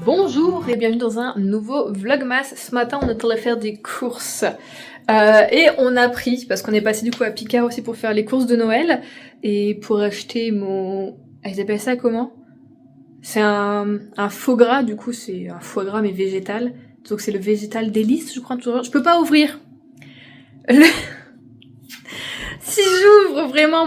Bonjour et bienvenue dans un nouveau Vlogmas. Ce matin on est allé faire des courses et on a pris, parce qu'on est passé du coup à Picard aussi pour faire les courses de Noël et pour acheter mon... Ils appellent ça comment? C'est un faux gras, du coup c'est un foie gras mais végétal. Donc c'est le végétal délice je crois. Je peux pas ouvrir. Si j'ouvre vraiment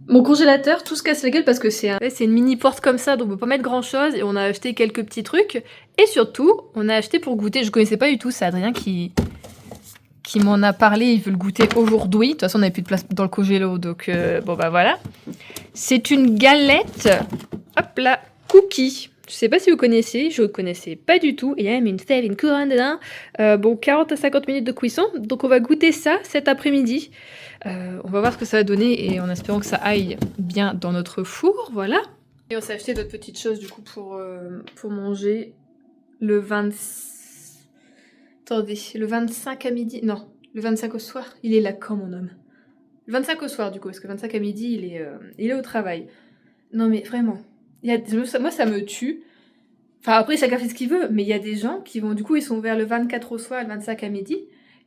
mon congélateur, tout se casse la gueule parce que c'est une mini porte comme ça, donc on peut pas mettre grand chose et on a acheté quelques petits trucs. Et surtout, on a acheté pour goûter, je connaissais pas du tout, c'est Adrien qui m'en a parlé, il veut le goûter aujourd'hui. De toute façon, on n'avait plus de place dans le congélo, donc bon bah voilà. C'est une galette, hop là, cookie. Je sais pas si vous connaissez, je connaissais pas du tout. Et il y a même une couronne dedans. Bon, 40 à 50 minutes de cuisson, donc on va goûter ça cet après-midi. On va voir ce que ça va donner et en espérant que ça aille bien dans notre four, voilà. Et on s'est acheté d'autres petites choses du coup pour manger le 20... Attendez, le 25 à midi... Non, le 25 au soir, il est là quand mon homme. Le 25 au soir du coup, parce que le 25 à midi, il est au travail. Non mais vraiment, moi ça me tue. Enfin après chacun fait ce qu'il veut, mais il y a des gens qui vont, du coup ils sont ouverts le 24 au soir et le 25 à midi.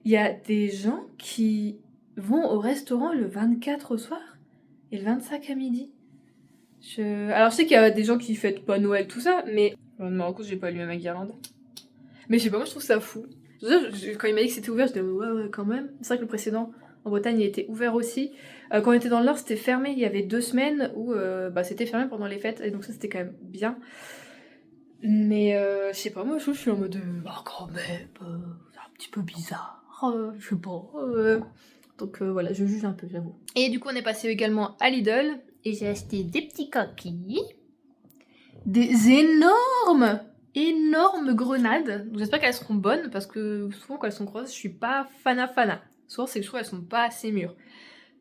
Il y a des gens qui vont au restaurant le 24 au soir et le 25 à midi. Alors je sais qu'il y a des gens qui fêtent pas Noël, tout ça, mais... En cause j'ai pas allumé ma guirlande. Mais je sais pas, moi je trouve ça fou. Quand il m'a dit que c'était ouvert, j'étais ouais quand même. C'est vrai que le précédent, en Bretagne, il était ouvert aussi. Quand on était dans le Nord, c'était fermé. Il y avait 2 semaines où c'était fermé pendant les fêtes, et donc ça c'était quand même bien. Mais je sais pas, moi je suis en mode quand même, c'est un petit peu bizarre, je sais pas. Donc voilà, je juge un peu, j'avoue. Et du coup, on est passé également à Lidl et j'ai acheté des petits coquilles, des énormes grenades. Donc j'espère qu'elles seront bonnes parce que souvent quand elles sont croisées, je suis pas fana. Souvent c'est que je trouve qu'elles sont pas assez mûres.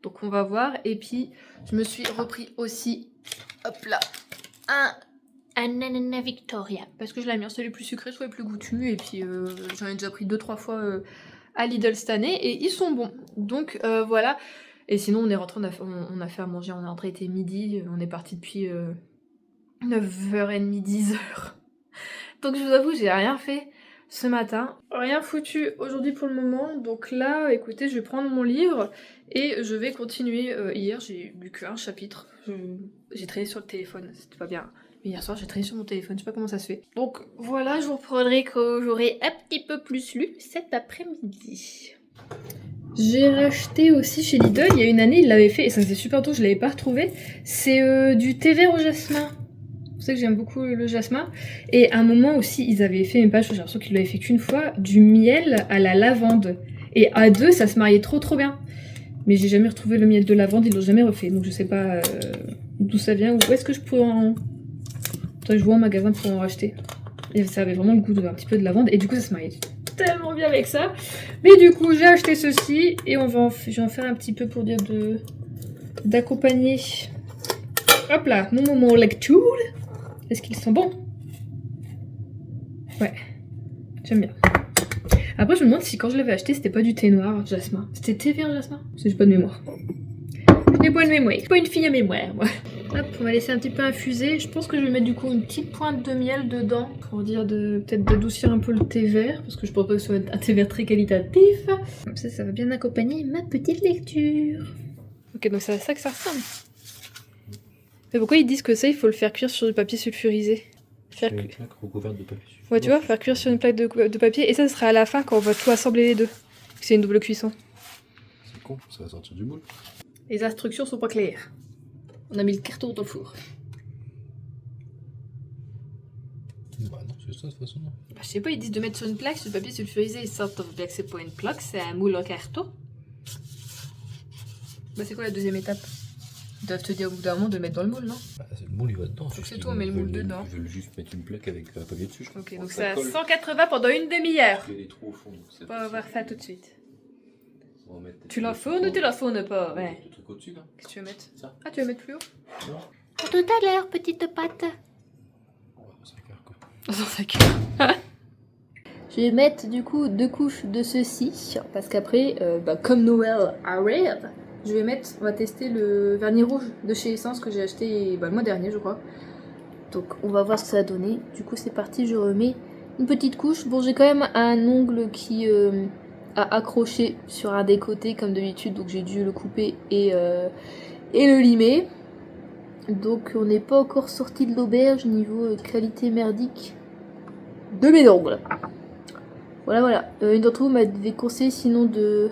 Donc on va voir. Et puis je me suis repris aussi, hop là, un ananas Victoria parce que je l'ai mis en celui plus sucré, soit plus goûtu. Et puis j'en ai déjà pris 2-3 fois à Lidl cette année et ils sont bons. Donc voilà. Et sinon on est rentré, on a fait à manger, on est rentré, il était midi, on est parti depuis 9h30, 10h. Donc je vous avoue, j'ai rien fait ce matin. Rien foutu aujourd'hui pour le moment. Donc là, écoutez, je vais prendre mon livre et je vais continuer. Hier, j'ai lu qu'un chapitre. J'ai traîné sur le téléphone, c'était pas bien. Mais hier soir, j'ai traîné sur mon téléphone, je sais pas comment ça se fait. Donc voilà, je vous reprendrai quand j'aurai un petit peu plus lu cet après-midi. J'ai racheté aussi chez Lidl, il y a une année, il l'avait fait, et ça faisait super tôt, je l'avais pas retrouvé. C'est du thé vert au jasmin. Vous savez que j'aime beaucoup le jasmin. Et à un moment aussi, ils avaient fait, même pas, j'ai l'impression qu'ils l'avaient fait qu'une fois, du miel à la lavande. Et à deux, ça se mariait trop bien. Mais j'ai jamais retrouvé le miel de lavande, ils l'ont jamais refait. Donc je sais pas d'où ça vient, ou où est-ce que je pourrais en... Attends, je vois en magasin pour en racheter. Et ça avait vraiment le goût d'un petit peu de lavande. Et du coup, ça se mariait tellement bien avec ça. Mais du coup, j'ai acheté ceci. Et je vais en faire un petit peu pour dire d'accompagner. Hop là, mon moment lecture. Est-ce qu'ils sont bons? Ouais, j'aime bien. Après, je me demande si quand je l'avais acheté, c'était pas du thé noir jasmin. C'était thé vert jasmin? J'ai pas de mémoire. Je n'ai pas de mémoire. Je suis pas une fille à mémoire, moi. Hop, on va laisser un petit peu infuser. Je pense que je vais mettre du coup une petite pointe de miel dedans pour dire peut-être d'adoucir un peu le thé vert, parce que je pense pas que ce soit un thé vert très qualitatif. Comme ça va bien accompagner ma petite lecture. Ok, donc c'est à ça que ça ressemble. Mais pourquoi ils disent que ça, il faut le faire cuire sur du papier sulfurisé? Faire une plaque recouverte de papier sulfurisé. Ouais, tu vois, faire cuire sur une plaque de papier. Et ça, ce sera à la fin quand on va tout assembler les deux. C'est une double cuisson. C'est con, ça va sortir du moule. Les instructions sont pas claires. On a mis le carton dans le four. Bah non, c'est ça de toute façon. Bah, je sais pas, ils disent de mettre sur une plaque, sur le papier sulfurisé. Ils sortent bien que c'est pas une plaque, c'est un moule en carton. Bah, c'est quoi la deuxième étape? Ils doivent te dire au bout d'un moment de le mettre dans le moule, non? Bah, le moule il va dedans. Donc c'est tout, on met le moule dedans. Ils veulent juste mettre une plaque avec un papier dessus, je crois. Ok, donc c'est à 180 pendant une demi-heure. Il y a des trous au fond, donc c'est. On va voir ça tout de suite. On va mettre Tu l'enfournes ou tu l'enfournes pas? Ouais. Le truc au-dessus là. Qu'est-ce que tu veux mettre? Ça. Ah, tu veux mettre plus haut? Non. Pour tout à l'heure, petite pâte. Ouais, ça cœur quoi. Dans sa queue. Je vais mettre du coup 2 couches de ceci, parce qu'après, comme Noël arrive, on va tester le vernis rouge de chez Essence que j'ai acheté le mois dernier, je crois. Donc on va voir ce que ça a donné. Du coup c'est parti, je remets une petite couche. Bon j'ai quand même un ongle qui a accroché sur un des côtés comme d'habitude, donc j'ai dû le couper et le limer. Donc on n'est pas encore sorti de l'auberge niveau qualité merdique de mes ongles. Voilà. Une d'entre vous m'avait conseillé sinon de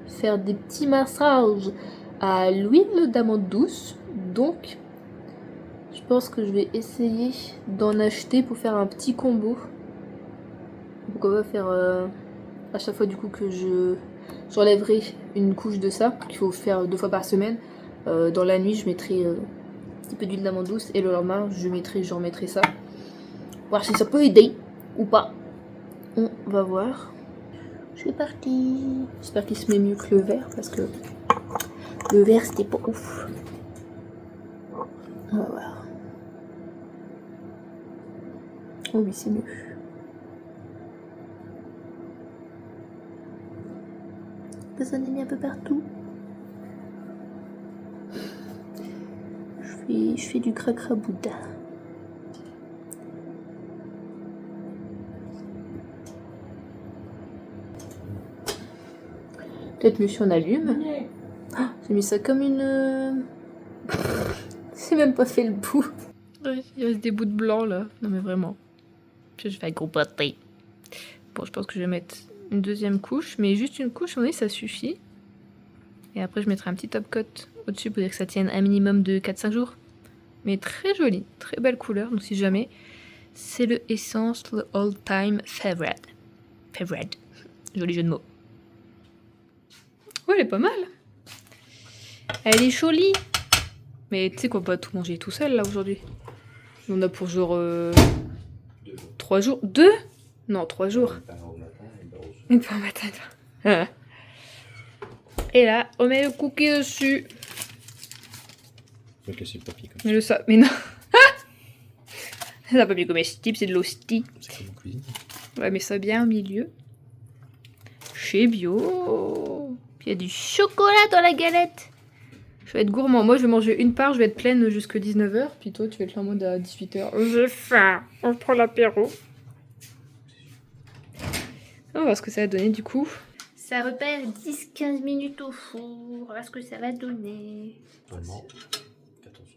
faire des petits massages à l'huile d'amande douce. Donc je pense que je vais essayer d'en acheter pour faire un petit combo. Donc on va faire à chaque fois du coup que j'enlèverai une couche de ça, qu'il faut faire 2 fois par semaine. Dans la nuit je mettrai un petit peu d'huile d'amande douce et le lendemain j'en mettrai ça. Voir si ça peut aider ou pas. On va voir. C'est parti. J'espère qu'il se met mieux que le vert parce que le vert c'était pas ouf. On va voir. Oh oui c'est mieux. Ça en est mis un peu partout. Je fais du cracrabouda. Peut-être mieux si on allume. Ah, j'ai mis ça comme une... J'ai même pas fait le bout. Il reste des bouts de blanc là. Non mais vraiment. Puis je vais groupoter. Bon je pense que je vais mettre une deuxième couche. Mais juste une couche, on est, ça suffit. Et après je mettrai un petit top coat au-dessus pour dire que ça tienne un minimum de 4-5 jours. Mais très joli, très belle couleur. Donc si jamais, c'est le Essence, le All Time Favorite. Joli jeu de mots. Ouais, elle est pas mal. Elle est jolie. Mais tu sais qu'on va pas tout manger tout seul là aujourd'hui. On a pour genre 3 jours. 2 ? Non, 3 jours. Et pas au matin. Ah. Et là, on met le cookie dessus. Je vais casser le papier comme ça. Mais le ça. Mais non. C'est un papier comestible, c'est de l'hostie. C'est comme en cuisine. Ouais, mais ça bien au milieu. Chez Bio. Puis il y a du chocolat dans la galette. Je vais être gourmand. Moi, je vais manger une part, je vais être pleine jusqu'à 19h. Puis toi, tu vas être là en mode à 18h. J'ai faim. On prend l'apéro. On va voir ce que ça va donner du coup. Ça repère 10-15 minutes au four. On va voir ce que ça va donner. Seulement 14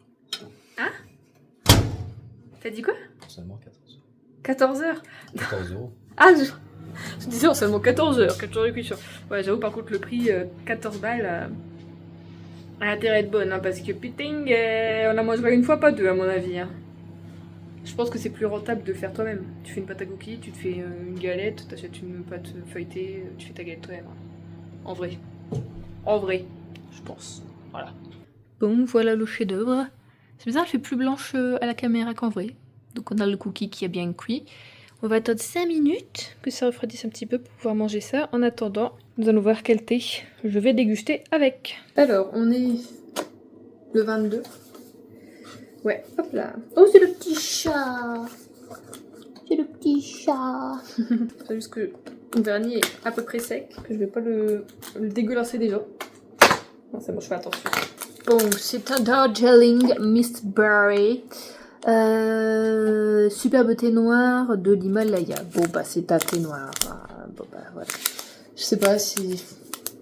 heures. Hein? T'as dit quoi? Seulement 14 heures. 14 heures. 14 euros. Ah, je disais seulement 14 heures. 14 heures de cuisson. Ouais, j'avoue, par contre, le prix 14 balles a intérêt de bonne. Hein, parce que putain, on la mangera une fois, pas deux, à mon avis. Hein. Je pense que c'est plus rentable de faire toi-même. Tu fais une pâte à cookies, tu te fais une galette, t'achètes une pâte feuilletée, tu fais ta galette toi-même. En vrai. En vrai, je pense. Voilà. Bon, voilà le chef-d'œuvre. C'est bizarre, elle fait plus blanche à la caméra qu'en vrai. Donc on a le cookie qui a bien cuit. On va attendre 5 minutes que ça refroidisse un petit peu pour pouvoir manger ça. En attendant, nous allons voir quel thé je vais déguster avec. Alors, on est le 22. Ouais, hop là. Oh, c'est le petit chat. C'est le petit chat. C'est juste que mon vernis est à peu près sec, que je vais pas le dégueulasser déjà. Non, c'est bon, je fais attention. Bon, c'est un Darjeeling Mist Berry. Superbe thé noir de l'Himalaya. Bon, bah, c'est un thé noir. Bon, bah, voilà. Je sais pas si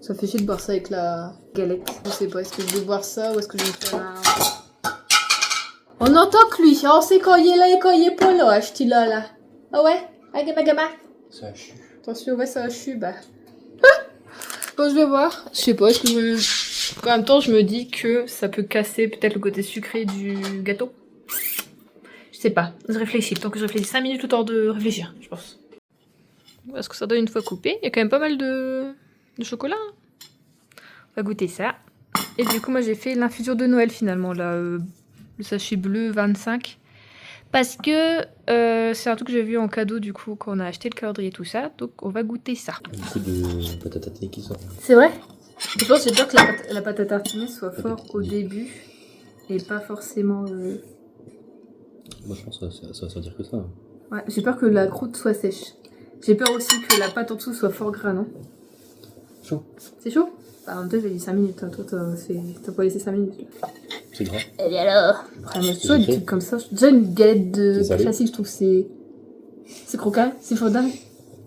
ça fait chier de boire ça avec la galette. Je sais pas, est-ce que je vais boire ça ou est-ce que je vais faire un... On entend que lui, on sait quand il est là et quand il est pas là, je dis là. Ah ouais? Agama. Ça a chu. Attention, ouais, ça a chu, bah. Ah bon, je vais voir. Je sais pas, est-ce que je... En même temps, je me dis que ça peut casser peut-être le côté sucré du gâteau. Je sais pas, je réfléchis. Tant que je réfléchis 5 minutes, le temps de réfléchir, je pense. Est-ce que ça donne une fois coupé? Il y a quand même pas mal de chocolat. Hein. On va goûter ça. Et du coup, moi, j'ai fait l'infusion de Noël finalement, là. Le sachet bleu 25. Parce que c'est un truc que j'ai vu en cadeau du coup quand on a acheté le calendrier et tout ça. Donc on va goûter ça. Il y a beaucoup de pâte à tartiner qui sort. C'est vrai? Je pense que j'ai peur que la pâte à tartiner soit fort au début. Et pas forcément... Moi je pense que ça va dire que ça. Ouais, j'ai peur que la croûte soit sèche. J'ai peur aussi que la pâte en dessous soit fort gras, non? Chaud. C'est chaud? Bah, en même temps, j'ai dit 5 minutes. Hein. Toi, t'as pas laissé 5 minutes. C'est gras. Et bien alors? Après, moi, tu vois, des trucs comme ça. Déjà, une galette de classique, je trouve que c'est croquant, c'est chaud dingue.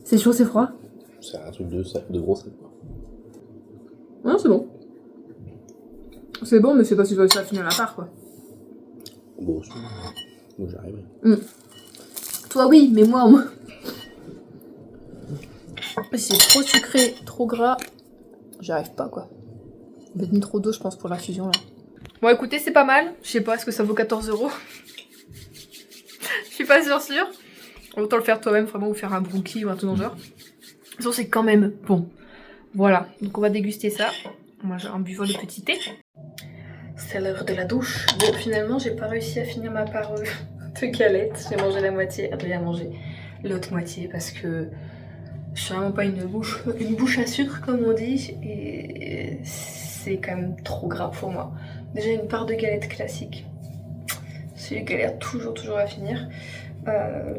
C'est chaud, c'est froid. C'est un truc de gros sel, quoi. Non, c'est bon. C'est bon, mais c'est pas si ça finir à la part, quoi. Bon, moi j'arriverai. Toi, oui, mais moi. C'est trop sucré, trop gras. J'y arrive pas, quoi. On va mettre trop d'eau, je pense, pour l'infusion, là. Bon, écoutez, c'est pas mal. Je sais pas, est-ce que ça vaut 14 €? Je suis pas sûre. Autant le faire toi-même, vraiment, ou faire un brookie ou un truc dans le genre. Sinon, c'est quand même bon. Voilà, donc on va déguster ça. Moi, j'ai un buvant de petit thé. C'est l'heure de la douche. Bon, finalement, j'ai pas réussi à finir ma part de galette. J'ai mangé la moitié, Adrien a mangé l'autre moitié parce que je suis vraiment pas une bouche à sucre, comme on dit. Et c'est quand même trop gras pour moi. Déjà, une part de galette classique. C'est une galère toujours à finir.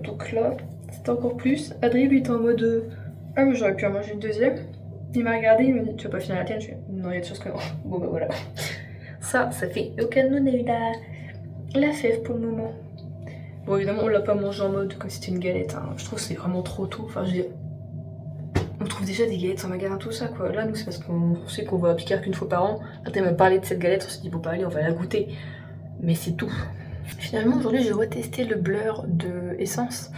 Donc là, c'était encore plus. Adrien, lui, était en mode ah, mais j'aurais pu en manger une deuxième. Il m'a regardé, il m'a dit tu vas pas finir la tienne? Je fais non, il y a des choses que non. Bon, bah voilà. Ça fait aucun de nous n'a eu la fève pour le moment. Bon, évidemment, on l'a pas mangé en mode comme si c'était une galette. Hein. Je trouve que c'est vraiment trop tôt. Enfin, on trouve déjà des galettes sans magasin, tout ça, quoi. Là, nous, c'est parce qu'on sait qu'on va appliquer qu'une fois par an. Après, m'a parlé de cette galette, on s'est dit bon, bah allez, on va la goûter. Mais c'est tout. Finalement, aujourd'hui, j'ai retesté le blur de Essence.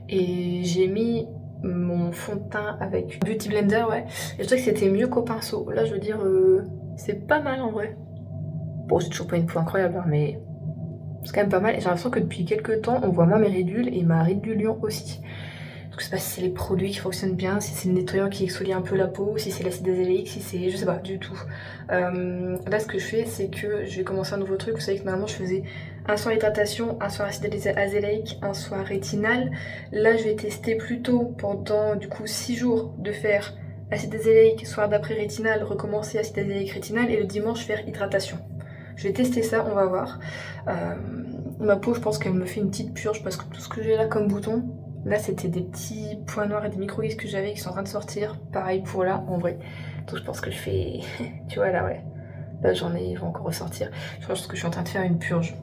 Et j'ai mis mon fond de teint avec Beauty Blender, ouais. Et je trouvais que c'était mieux qu'au pinceau. Là, je veux dire, c'est pas mal en vrai. Bon, j'ai toujours pas une peau incroyable, hein, mais c'est quand même pas mal. Et j'ai l'impression que depuis quelques temps, on voit moins mes ridules et ma ridulion aussi. Donc je sais pas si c'est les produits qui fonctionnent bien, si c'est le nettoyeur qui exfolie un peu la peau, si c'est l'acide azélaïque, si c'est... je sais pas du tout. Là, ce que je fais, c'est que je vais commencer un nouveau truc. Vous savez que normalement, je faisais un soin hydratation, un soin acide azélaïque, un soin rétinal. Là, je vais tester plutôt pendant du coup 6 jours de faire acide azélaïque, soir d'après rétinal, recommencer acide azélaïque rétinal et le dimanche faire hydratation. Je vais tester ça, on va voir. Ma peau, je pense qu'elle me fait une petite purge parce que tout ce que j'ai là comme bouton, là c'était des petits points noirs et des micro-gris que j'avais qui sont en train de sortir. Pareil pour là, en vrai. Donc je pense que je fais... tu vois là, ouais. Là j'en ai, ils vont encore ressortir. Je pense que je suis en train de faire une purge.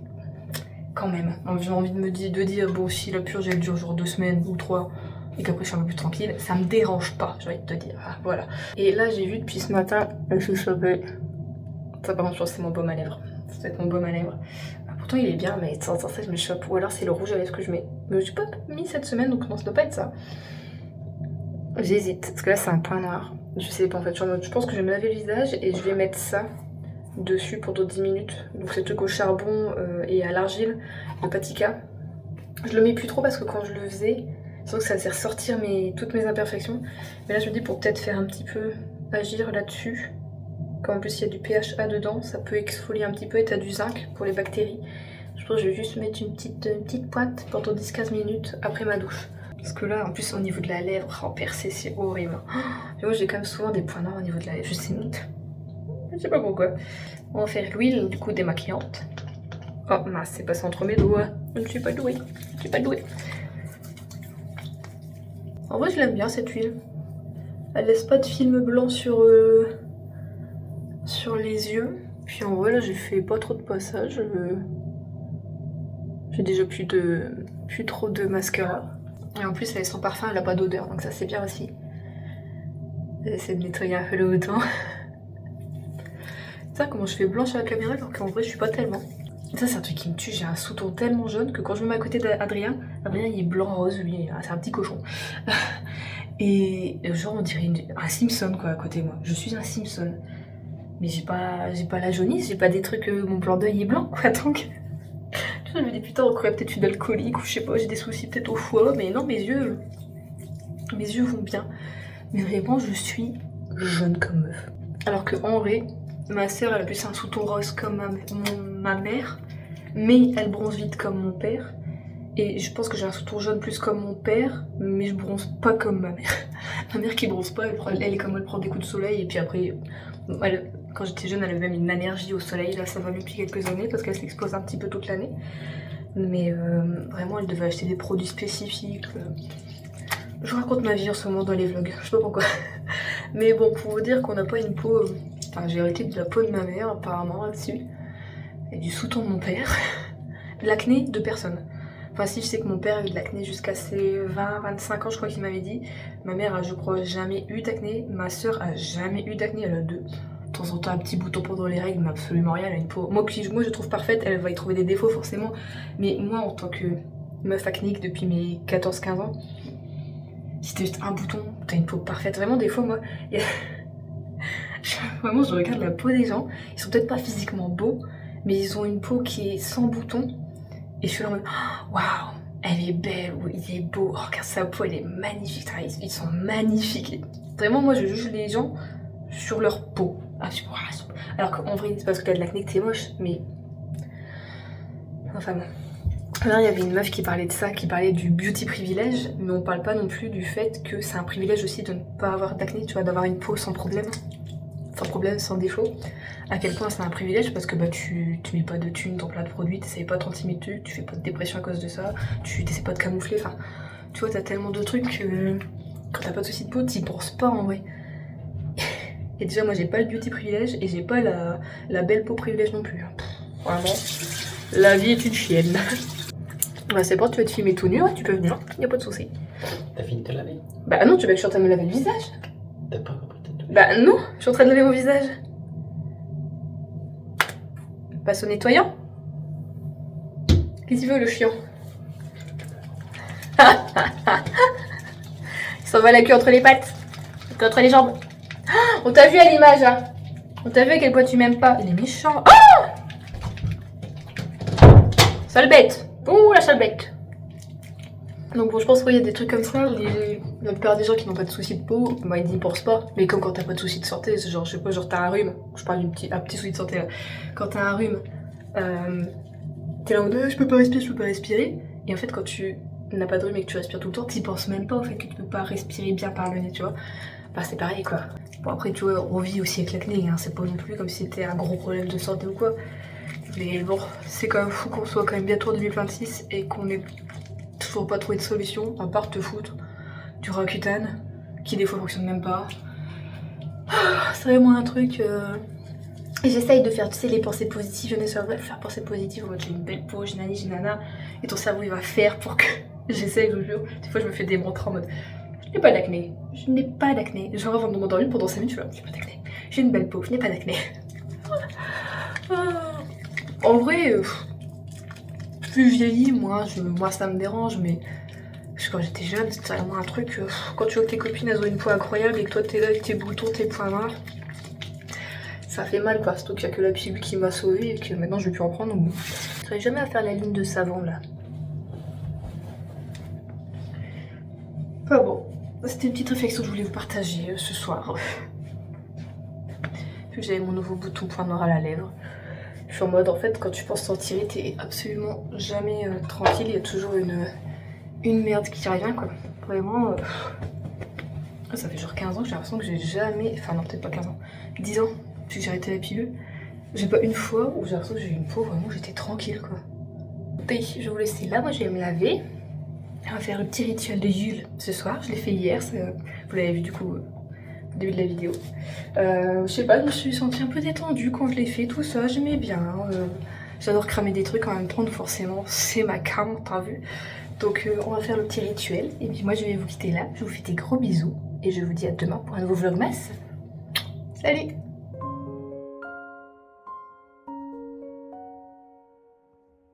Quand même. J'ai envie de dire, bon, si la purge elle dure genre 2 semaines ou 3 et qu'après je suis un peu plus tranquille, ça me dérange pas, j'ai envie de te dire. Ah, voilà. Et là j'ai vu depuis ce matin, je savais... Ça, par contre, je pense que c'est mon baume à lèvres. Ça doit être mon baume à lèvres. Pourtant, il est bien, mais sans ça, je me chope. Ou alors, c'est le rouge à lèvres que je mets. Mais je n'ai pas mis cette semaine, donc non, ça doit pas être ça. J'hésite, parce que là, c'est un point noir. Je sais pas, en fait. Je pense que je vais me laver le visage et je vais mettre ça dessus pendant 10 minutes. Donc, c'est le truc au charbon et à l'argile, le patika. Je le mets plus trop parce que quand je le faisais, je sens que ça faisait ressortir toutes mes imperfections. Mais là, je me dis, pour peut-être faire un petit peu agir là-dessus. Comme en plus il y a du PHA dedans, ça peut exfolier un petit peu et t'as du zinc pour les bactéries. Je pense que je vais juste mettre une petite pointe pendant 10-15 minutes après ma douche. Parce que là, en plus au niveau de la lèvre, en percé, c'est horrible. Et moi j'ai quand même souvent des points noirs au niveau de la lèvre, je sais pas pourquoi. On va faire l'huile du coup démaquillante. Oh mince, c'est passé entre mes doigts. Je ne suis pas douée, En vrai je l'aime bien cette huile. Elle laisse pas de film blanc sur les yeux. Puis en vrai là j'ai fait pas trop de passages. J'ai déjà plus trop de mascara. Et en plus elle est sans parfum, elle a pas d'odeur, donc ça c'est bien aussi. J'essaie de nettoyer un peu le haut-temps. Ça comment je fais blanche à la caméra alors qu'en vrai je suis pas tellement. Ça c'est un truc qui me tue, j'ai un sous-ton tellement jaune que quand je me mets à côté d'Adrien, Adrien il est blanc rose, lui c'est un petit cochon. Et genre on dirait un Simpson quoi à côté de moi. Je suis un Simpson. Mais j'ai pas la jaunisse, j'ai pas des trucs, mon blanc d'œil est blanc quoi, donc... Je me dis putain, on croirait peut-être une alcoolique ou je sais pas, j'ai des soucis peut-être au foie, mais non, mes yeux vont bien. Mais vraiment, je suis jaune comme meuf. Alors que en vrai, ma soeur, elle a plus un sous-ton rose comme ma mère, mais elle bronze vite comme mon père. Et je pense que j'ai un sous-ton jaune plus comme mon père, mais je bronze pas comme ma mère. Ma mère qui bronze pas, elle est comme elle prend des coups de soleil et puis après... quand j'étais jeune, elle avait même une allergie au soleil. Là, ça va mieux depuis quelques années parce qu'elle s'expose un petit peu toute l'année. Mais vraiment, elle devait acheter des produits spécifiques. Je raconte ma vie en ce moment dans les vlogs, je sais pas pourquoi. Mais bon, pour vous dire qu'on n'a pas une peau... Enfin, j'ai hérité de la peau de ma mère, apparemment, là-dessus. Et du sous-ton de mon père. De l'acné de personne. Enfin, si, je sais que mon père a eu de l'acné jusqu'à ses 20-25 ans, je crois qu'il m'avait dit. Ma mère a, je crois, jamais eu d'acné. Ma soeur a jamais eu d'acné, elle a de temps en temps un petit bouton pendant les règles, mais absolument rien. Elle a une peau... Moi, je trouve parfaite, elle va y trouver des défauts, forcément. Mais moi, en tant que meuf acnéique depuis mes 14-15 ans, si t'as juste un bouton, t'as une peau parfaite. Vraiment, des fois, moi... Vraiment, je regarde la peau des gens. Ils sont peut-être pas physiquement beaux, mais ils ont une peau qui est sans boutons. Et je suis là en mode, waouh, elle est belle, ou il est beau, oh, regarde sa peau, elle est magnifique, ils sont magnifiques. Vraiment, moi, je juge les gens sur leur peau. Alors qu'en vrai, c'est parce que t'as de l'acné que t'es moche, mais... Enfin bon. Alors, il y avait une meuf qui parlait de ça, qui parlait du beauty privilège, mais on parle pas non plus du fait que c'est un privilège aussi de ne pas avoir d'acné, tu vois, d'avoir une peau sans problème, sans défaut. À quel point c'est un privilège parce que bah tu mets pas de thunes dans plein de produits, t'essayes pas de t'intimider, tu fais pas de dépression à cause de ça, tu t'essayes pas de camoufler, enfin tu vois t'as tellement de trucs que quand t'as pas de soucis de peau t'y penses pas en vrai. Et déjà moi j'ai pas le beauty privilège et j'ai pas la belle peau privilège non plus. Vraiment, la vie est une chienne. Bah c'est bon, tu veux te filmer tout nu, ouais, tu peux venir, y a pas de soucis. T'as fini de te laver? Bah non, tu veux que je suis en train de me laver le visage? T'as pas compris ta douche? Bah non, je suis en train de laver mon visage. Passe au nettoyant. Qu'est-ce qu'il veut le chiant? Il s'en va la queue entre les pattes, entre les jambes. On t'a vu à l'image, hein? On t'a vu à quel point tu m'aimes pas. Il est méchant. Oh, sale bête. Ouh la sale bête. Donc bon, je pense qu'il y a des trucs comme ça, la plupart des gens qui n'ont pas de soucis de peau, bah ils n'y pensent pas. Mais comme quand t'as pas de soucis de santé, c'est genre, je sais pas, genre t'as un rhume, je parle d'un petit souci de santé là. Quand t'as un rhume, t'es là en mode je peux pas respirer. Et en fait quand tu n'as pas de rhume et que tu respires tout le temps, t'y penses même pas au fait que tu peux pas respirer bien par le nez, tu vois. Bah c'est pareil quoi. Bon après tu vois, on vit aussi avec l'acné, hein, c'est pas non plus comme si c'était un gros problème de santé ou quoi. Mais bon, c'est quand même fou qu'on soit quand même bientôt en 2026 et qu'on ait toujours pas trouvé de solution à part te foutre du Roaccutane qui des fois fonctionne même pas. C'est vraiment un truc. Et j'essaye de faire, tu sais, les pensées positives. Je ne sais pas faire pensées positives. J'ai une belle peau, j'ai nani, j'ai nana. Et ton cerveau il va faire pour que j'essaye, je vous jure. Des fois je me fais des mantras en mode je n'ai pas d'acné, je n'ai pas d'acné. Genre avant de m'endormir pendant 5 minutes, je suis là, j'ai pas d'acné. J'ai une belle peau, je n'ai pas d'acné. En vrai, plus je vieillis, moi ça me dérange, mais quand j'étais jeune, c'était vraiment un truc, quand tu vois que tes copines elles ont une peau incroyable et que toi t'es là avec tes boutons, tes points noirs, ça fait mal quoi, surtout qu'il n'y a que la pilule qui m'a sauvée et que maintenant je vais plus en prendre. Donc... Je n'arrive jamais à faire la ligne de savon là. Enfin bon, c'était une petite réflexion que je voulais vous partager ce soir. Vu que j'avais mon nouveau bouton point noir à la lèvre. Je suis en mode, en fait, quand tu penses t'en tirer, t'es absolument jamais tranquille. Il y a toujours une merde qui revient, quoi. Vraiment, ça fait genre 15 ans que j'ai l'impression que j'ai jamais... Enfin non, peut-être pas 15 ans. 10 ans, depuis que j'ai arrêté la pilule. J'ai pas une fois où j'ai l'impression que j'ai eu une peau, vraiment, j'étais tranquille, quoi. Et je vais vous laisser là, moi je vais me laver. On va faire le petit rituel de Yule ce soir. Je l'ai fait hier, vous l'avez vu du coup... au début de la vidéo. Je sais pas, je me suis sentie un peu détendue quand je l'ai fait, tout ça, j'aimais bien. J'adore cramer des trucs en même temps, donc forcément, c'est ma cam, t'as vu. Donc on va faire le petit rituel, et puis moi je vais vous quitter là. Je vous fais des gros bisous, et je vous dis à demain pour un nouveau vlogmas. Salut!